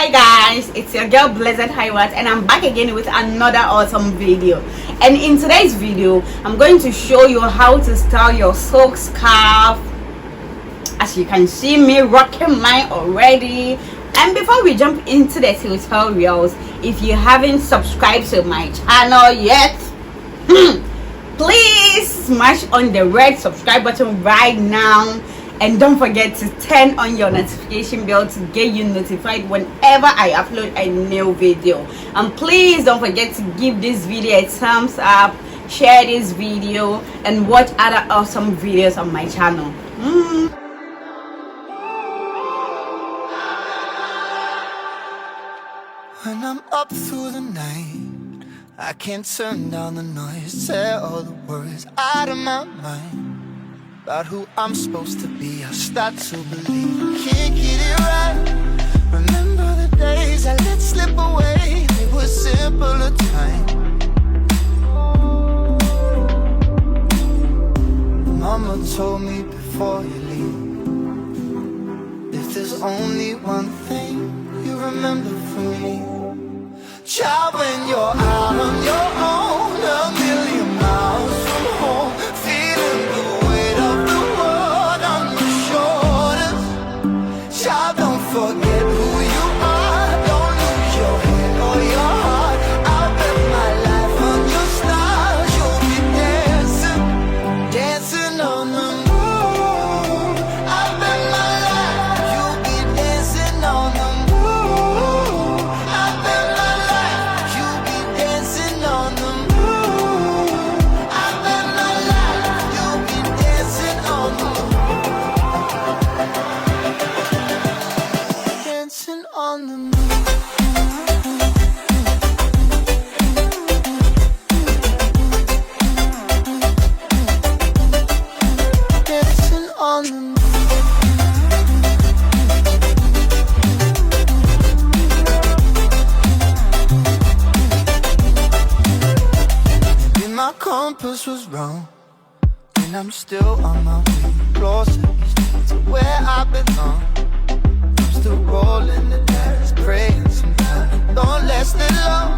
Hi guys, it's your girl Blessed Highwat, and I'm back again with another awesome video. And in today's video I'm going to show you how to style your silk scarf. As you can see me rocking mine already. And before we jump into the tutorials, if you haven't subscribed to my channel yet, please smash on the red subscribe button right now. And don't forget to turn on your notification bell to get you notified whenever I upload a new video. And please don't forget to give this video a thumbs up, share this video, and watch other awesome videos on my channel. When I'm up through the night, I can't turn down the noise, tear all the words out of my mind. About who I'm supposed to be, I start to believe I can't get it right. Remember the days I let slip away, they were simpler times. Mama told me before you leave, if there's only one thing you remember from me, child, when you're out on your own, a million miles from home, feeling the weight of the world on your shoulders. Child, don't forget who you are, don't lose your head or your heart. I'll bet my life on your stars, you'll be dancing, dancing on the moon. I'll bet my life you'll be dancing on the moon. I'll bet my life you'll be dancing on the moon. I'll bet my life you'll be dancing on the moon. Dancing on the moon. Dancing on the moon. Maybe my compass was wrong, and I'm still on my way, closer to where I belong. I'm still rolling the dice, praying sometimes don't last it long.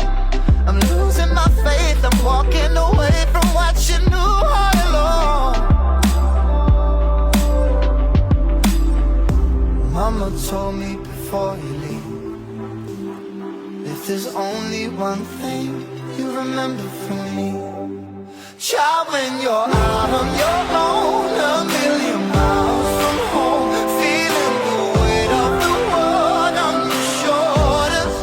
I'm losing my faith, I'm walking away from what you knew all along. Mama told me before you leave, if there's only one thing you remember from me, child, when you're out on your own, a million miles from home, feeling the weight of the world on your shoulders.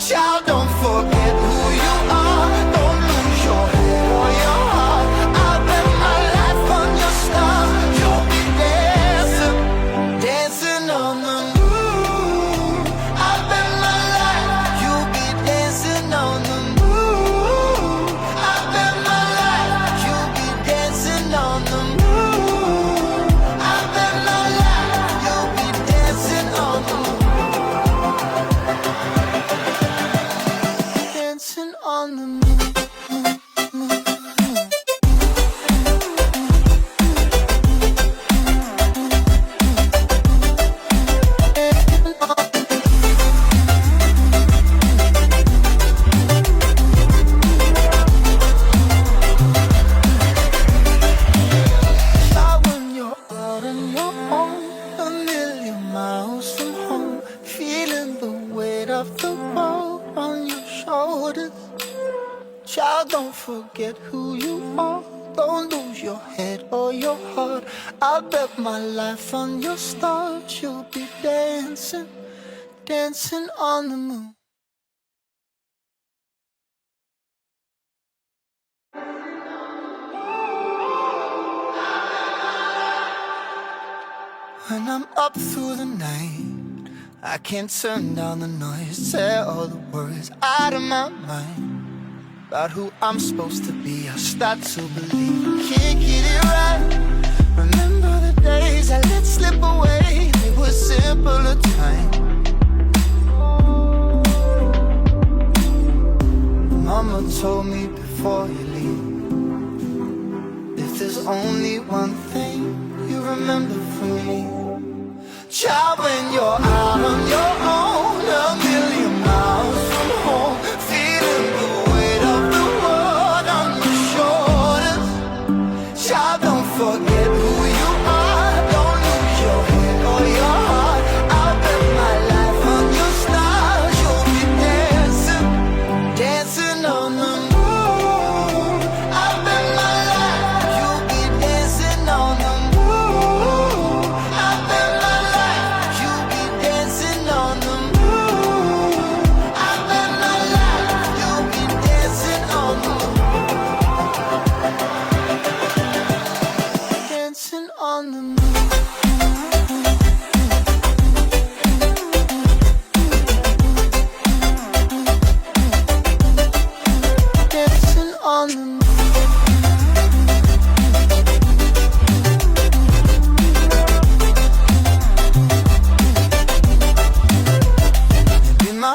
Child, don't forget who you are, don't lose your head or your heart. I'll bet my life on your stars, you'll be dancing, dancing on the moon. I'll bet my life you'll be dancing on the moon. I'll bet my life you'll be dancing on the moon. I'll bet my life you'll be dancing on the moon. Dancing on the moon. When you're out on your own, a million miles from home, feeling the weight of the world on your shoulders. Child, don't forget who you are, don't lose your head or your heart. I'll bet my life on your stars, you'll be dancing, dancing on the moon. When I'm up through the night, I can't turn down the noise, tear all the words out of my mind. About who I'm supposed to be, I start to believe I can't get it right. Remember the days I let slip away, they were simpler times. Mama told me before you leave, if there's only one thing you remember from me, child, when you're out on your own,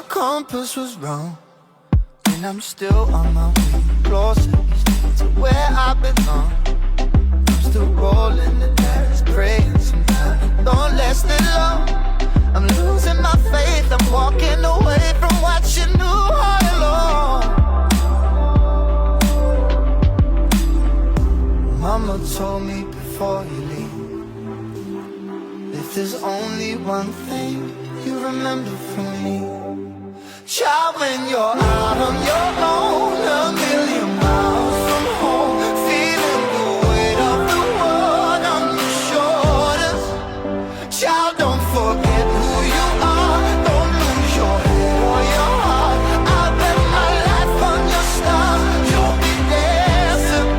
my compass was wrong, and I'm still on my way closer to where I belong. I'm still rolling the dice, praying sometimes don't last it long. I'm losing my faith, I'm walking away from what you knew all along. Mama told me before you leave, if there's only one thing you remember from me, child, when you're out on your own, a million miles from home, feeling the weight of the world on your shoulders. Child, don't forget who you are, don't lose your head or your heart. I bet my life on your stars, you'll be dancing,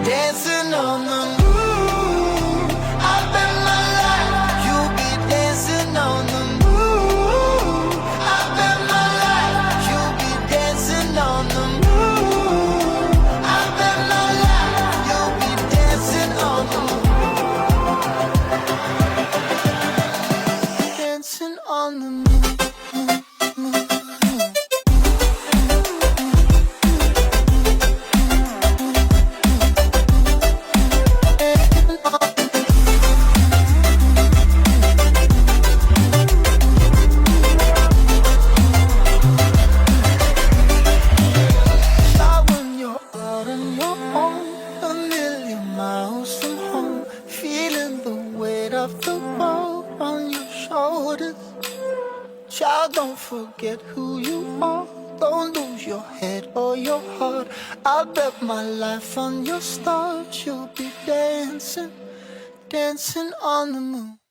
dancing on the moon. I bet my life, you'll be dancing on the moon. I bet my life, you'll be dancing on the moon. I bet my life, you'll be dancing on the moon. Dancing on the moon. Start when you're out on your own, a million miles from home, feeling the weight of the world on your shoulders. Child, don't forget who you are, don't lose your head or your heart. I bet my life on your stars, you'll be dancing, dancing on the moon.